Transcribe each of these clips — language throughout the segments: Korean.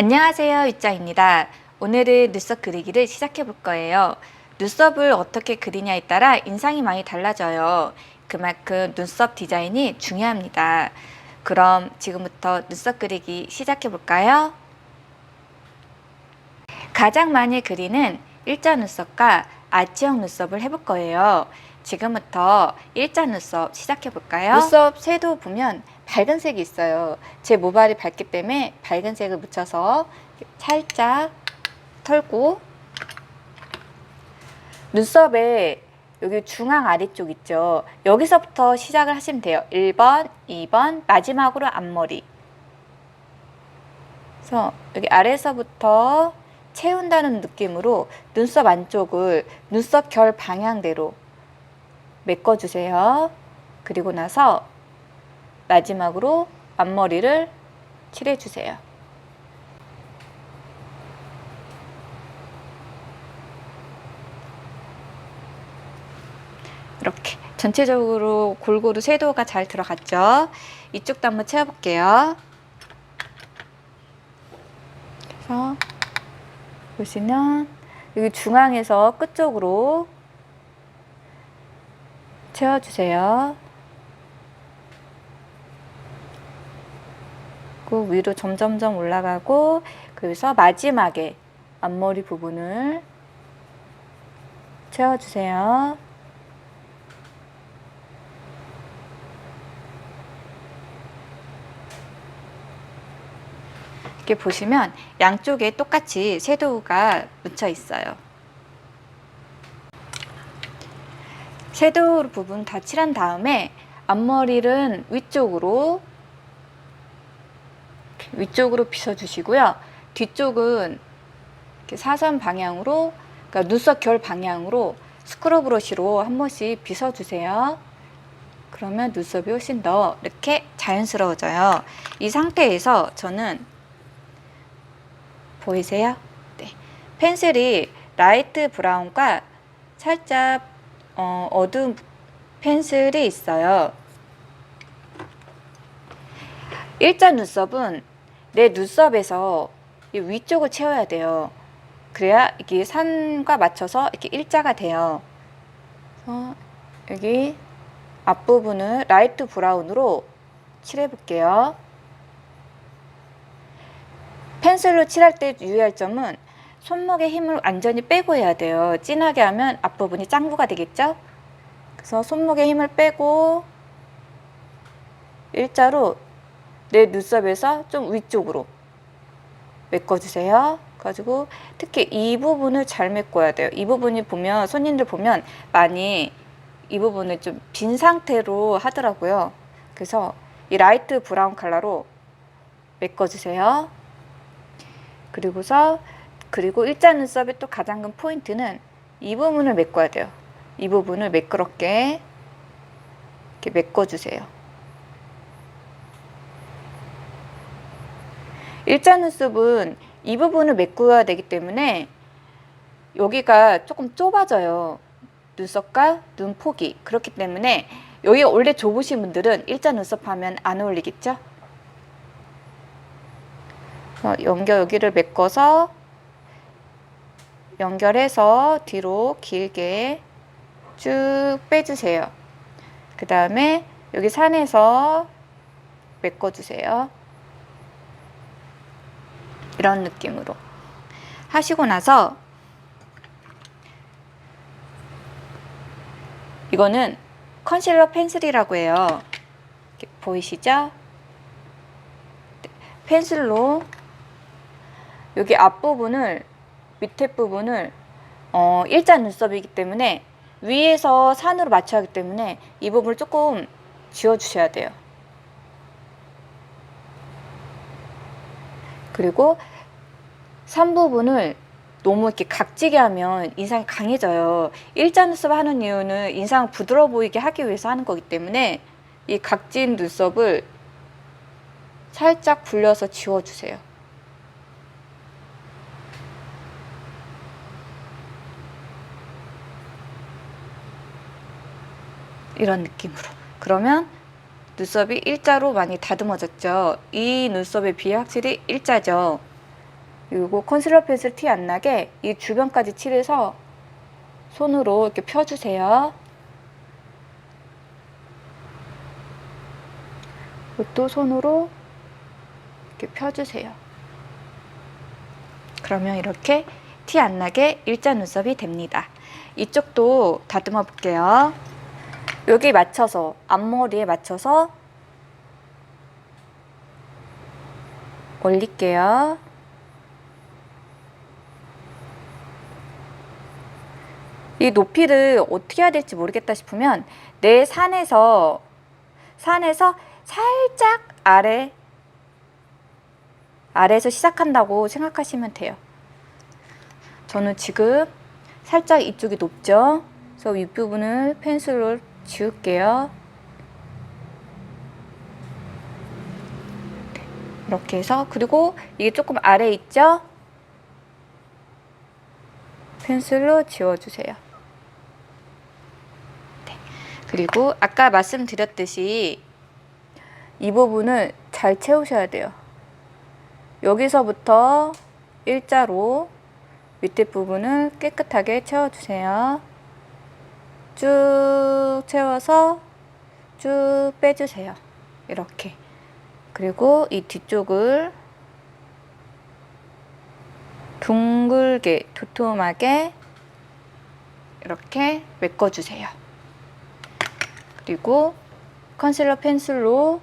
안녕하세요, 유짜입니다. 오늘은 눈썹 그리기를 시작해 볼 거예요. 눈썹을 어떻게 그리냐에 따라 인상이 많이 달라져요. 그만큼 눈썹 디자인이 중요합니다. 그럼 지금부터 눈썹 그리기 시작해 볼까요? 가장 많이 그리는 일자 눈썹과 아치형 눈썹을 해볼 거예요. 지금부터 일자 눈썹 시작해 볼까요? 눈썹 섀도우 보면 밝은 색이 있어요. 제 모발이 밝기 때문에 밝은 색을 묻혀서 살짝 털고, 눈썹에 여기 중앙 아래쪽 있죠. 여기서부터 시작을 하시면 돼요. 1번, 2번, 마지막으로 앞머리. 그래서 여기 아래에서부터 채운다는 느낌으로 눈썹 안쪽을 눈썹 결 방향대로 메꿔주세요. 그리고 나서 마지막으로 앞머리를 칠해주세요. 이렇게 전체적으로 골고루 섀도우가 잘 들어갔죠? 이쪽도 한번 채워볼게요. 그래서 보시면 여기 중앙에서 끝쪽으로 채워주세요. 그 위로 점점점 올라가고, 그래서 마지막에 앞머리 부분을 채워주세요. 이렇게 보시면 양쪽에 똑같이 섀도우가 묻혀 있어요. 섀도우 부분 다 칠한 다음에 앞머리는 위쪽으로 빗어주시고요. 뒤쪽은 이렇게 사선 방향으로, 그러니까 눈썹 결 방향으로 스크럽 브러쉬로 한 번씩 빗어주세요. 그러면 눈썹이 훨씬 더 이렇게 자연스러워져요. 이 상태에서 저는, 보이세요? 네. 펜슬이 라이트 브라운과 살짝 어두운 펜슬이 있어요. 일자 눈썹은 내 눈썹에서 이 위쪽을 채워야 돼요. 그래야 이게 산과 맞춰서 이렇게 일자가 돼요. 그래서 여기 앞부분을 라이트 브라운으로 칠해 볼게요. 펜슬로 칠할 때 유의할 점은 손목에 힘을 완전히 빼고 해야 돼요. 진하게 하면 앞부분이 짱구가 되겠죠? 그래서 손목에 힘을 빼고 일자로 내 눈썹에서 좀 위쪽으로 메꿔주세요. 가지고 특히 이 부분을 잘 메꿔야 돼요. 이 부분이 보면, 손님들 보면 많이 이 부분을 좀 빈 상태로 하더라고요. 그래서 이 라이트 브라운 컬러로 메꿔주세요. 그리고 일자 눈썹의 또 가장 큰 포인트는 이 부분을 메꿔야 돼요. 이 부분을 매끄럽게 이렇게 메꿔주세요. 일자 눈썹은 이 부분을 메꿔야 되기 때문에 여기가 조금 좁아져요. 눈썹과 눈폭이. 그렇기 때문에 여기가 원래 좁으신 분들은 일자 눈썹 하면 안 어울리겠죠? 여기를 메꿔서 연결해서 뒤로 길게 쭉 빼주세요. 그 다음에 여기 산에서 메꿔주세요. 이런 느낌으로 하시고 나서, 이거는 컨실러 펜슬이라고 해요. 보이시죠? 펜슬로 여기 앞부분을, 밑에 부분을 일자 눈썹이기 때문에 위에서 산으로 맞춰야 하기 때문에 이 부분을 조금 지워주셔야 돼요. 그리고 산 부분을 너무 이렇게 각지게 하면 인상이 강해져요. 일자 눈썹 하는 이유는 인상을 부드러워 보이게 하기 위해서 하는 거기 때문에 이 각진 눈썹을 살짝 굴려서 지워주세요. 이런 느낌으로. 그러면 눈썹이 일자로 많이 다듬어졌죠. 이 눈썹에 비해 확실히 일자죠. 그리고 컨실러 펜슬 티 안 나게 이 주변까지 칠해서 손으로 이렇게 펴주세요. 또 손으로 이렇게 펴주세요. 그러면 이렇게 티 안 나게 일자 눈썹이 됩니다. 이쪽도 다듬어 볼게요. 여기 맞춰서, 앞머리에 맞춰서 올릴게요. 이 높이를 어떻게 해야 될지 모르겠다 싶으면 내 산에서 살짝 아래에서 시작한다고 생각하시면 돼요. 저는 지금 살짝 이쪽이 높죠? 그래서 윗부분을 펜슬로 지울게요. 이렇게 해서, 그리고 이게 조금 아래에 있죠? 펜슬로 지워주세요. 네. 그리고 아까 말씀드렸듯이 이 부분을 잘 채우셔야 돼요. 여기서부터 일자로 밑에 부분을 깨끗하게 채워주세요. 쭉 채워서 쭉 빼주세요. 이렇게. 그리고 이 뒤쪽을 둥글게 도톰하게 이렇게 메꿔주세요. 그리고 컨실러 펜슬로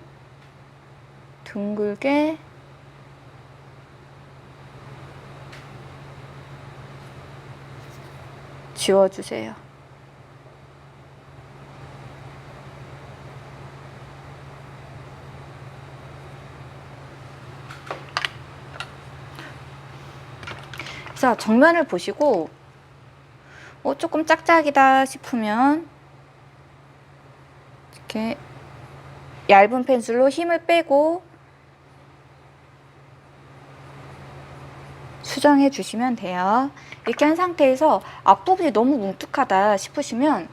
둥글게 지워주세요. 그래서 정면을 보시고 조금 짝짝이다 싶으면 이렇게 얇은 펜슬로 힘을 빼고 수정해 주시면 돼요. 이렇게 한 상태에서 앞부분이 너무 뭉툭하다 싶으시면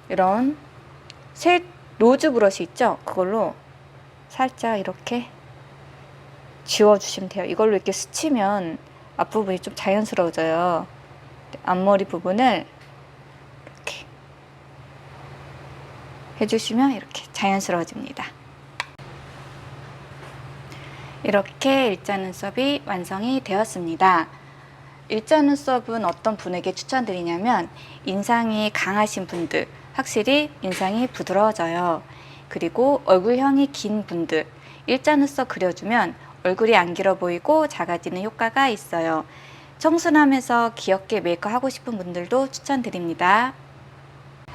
이런 새 로즈 브러쉬 있죠? 그걸로 살짝 이렇게 지워주시면 돼요. 이걸로 이렇게 스치면 앞부분이 좀 자연스러워져요. 앞머리 부분을 이렇게 해주시면 이렇게 자연스러워집니다. 이렇게 일자 눈썹이 완성이 되었습니다. 일자 눈썹은 어떤 분에게 추천드리냐면 인상이 강하신 분들, 확실히 인상이 부드러워져요. 그리고 얼굴형이 긴 분들, 일자 눈썹 그려주면 얼굴이 안 길어 보이고 작아지는 효과가 있어요. 청순하면서 귀엽게 메이크업 하고 싶은 분들도 추천드립니다.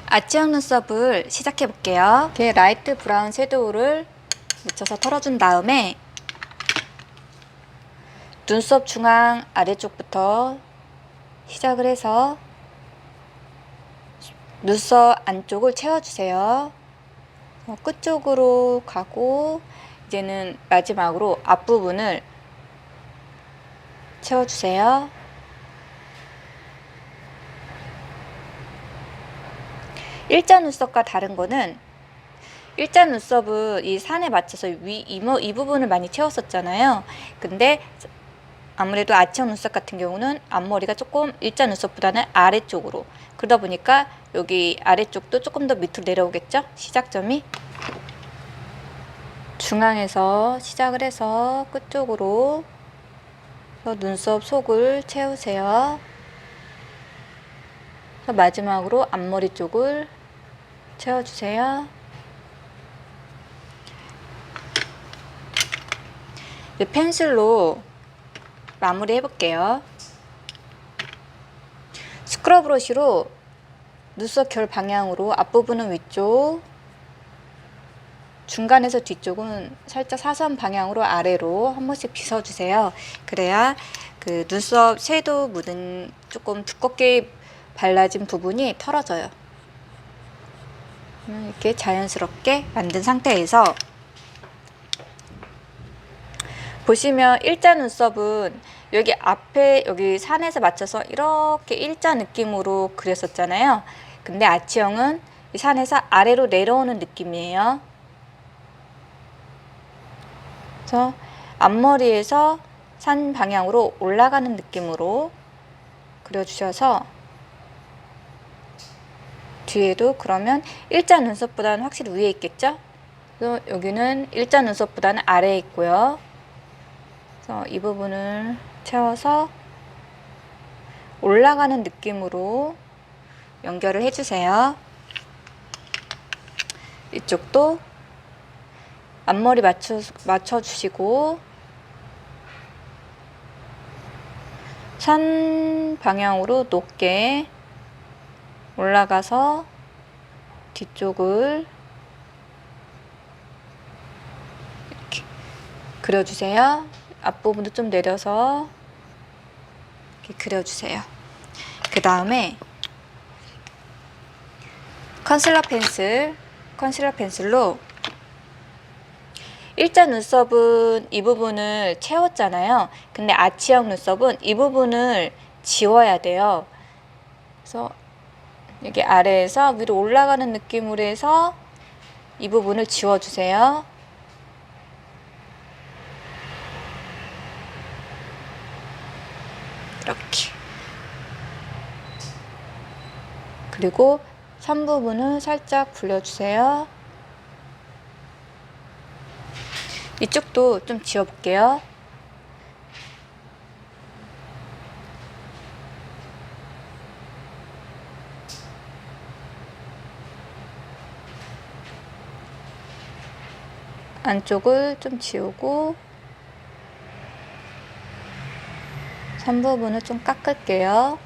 아치형 눈썹을 시작해 볼게요. 이렇게 라이트 브라운 섀도우를 묻혀서 털어준 다음에 눈썹 중앙 아래쪽부터 시작을 해서 눈썹 안쪽을 채워주세요. 끝쪽으로 가고 이제는 마지막으로 앞부분을 채워주세요. 일자 눈썹과 다른 거는 일자 눈썹은 이 산에 맞춰서 이 부분을 많이 채웠었잖아요. 근데 아무래도 아치형 눈썹 같은 경우는 앞머리가 조금 일자 눈썹보다는 아래쪽으로, 그러다 보니까 여기 아래쪽도 조금 더 밑으로 내려오겠죠? 시작점이 중앙에서 시작을 해서 끝쪽으로 눈썹 속을 채우세요. 마지막으로 앞머리 쪽을 채워주세요. 펜슬로 마무리 해볼게요. 스크럽 브러쉬로 눈썹 결 방향으로 앞부분은 위쪽, 중간에서 뒤쪽은 살짝 사선 방향으로 아래로 한 번씩 빗어주세요. 그래야 그 눈썹 섀도우 묻은 조금 두껍게 발라진 부분이 털어져요. 이렇게 자연스럽게 만든 상태에서 보시면 일자 눈썹은 여기 앞에 여기 산에서 맞춰서 이렇게 일자 느낌으로 그렸었잖아요. 근데 아치형은 이 산에서 아래로 내려오는 느낌이에요. 그래서 앞머리에서 산 방향으로 올라가는 느낌으로 그려주셔서 뒤에도 그러면 일자 눈썹보다는 확실히 위에 있겠죠? 그래서 여기는 일자 눈썹보다는 아래에 있고요. 그래서 이 부분을 채워서 올라가는 느낌으로 연결을 해주세요. 이쪽도 앞머리 맞춰주시고 산 방향으로 높게 올라가서 뒤쪽을 이렇게 그려주세요. 앞부분도 좀 내려서 이렇게 그려주세요. 그 다음에 컨실러 펜슬로 일자 눈썹은 이 부분을 채웠잖아요. 근데 아치형 눈썹은 이 부분을 지워야 돼요. 그래서 여기 아래에서 위로 올라가는 느낌으로 해서 이 부분을 지워주세요. 이렇게. 그리고 선 부분을 살짝 불려주세요. 이쪽도 좀 지워볼게요. 안쪽을 좀 지우고 선 부분을 좀 깎을게요.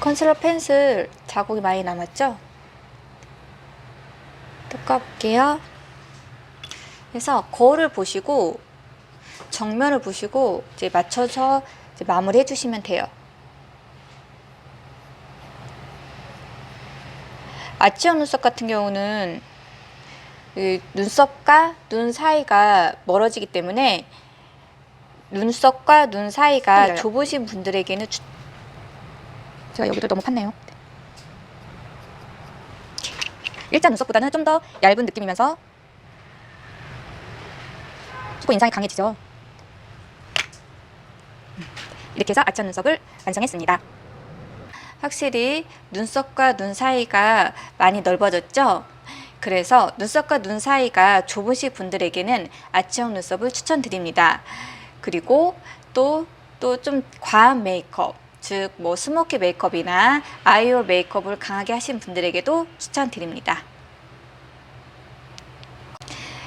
컨실러 펜슬 자국이 많이 남았죠? 깎아볼게요. 그래서 거울을 보시고 정면을 보시고 이제 맞춰서 이제 마무리 해주시면 돼요. 아치형 눈썹 같은 경우는 눈썹과 눈 사이가 멀어지기 때문에 눈썹과 눈 사이가 좁으신 분들에게는 제가 여기도 너무 팠네요. 일자 눈썹보다는 좀 더 얇은 느낌이면서 조금 인상이 강해지죠. 이렇게 해서 아치형 눈썹을 완성했습니다. 확실히 눈썹과 눈 사이가 많이 넓어졌죠? 그래서 눈썹과 눈 사이가 좁으신 분들에게는 아치형 눈썹을 추천드립니다. 그리고 또 좀 과한 메이크업, 즉 뭐 스모키 메이크업이나 아이홀 메이크업을 강하게 하신 분들에게도 추천드립니다.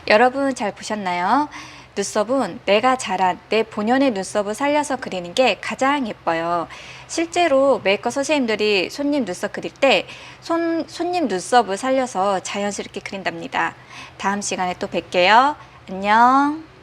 여러분 잘 보셨나요? 눈썹은 내가 잘한 내 본연의 눈썹을 살려서 그리는 게 가장 예뻐요. 실제로 메이크업 선생님들이 손님 눈썹 그릴 때 손님 눈썹을 살려서 자연스럽게 그린답니다. 다음 시간에 또 뵐게요. 안녕.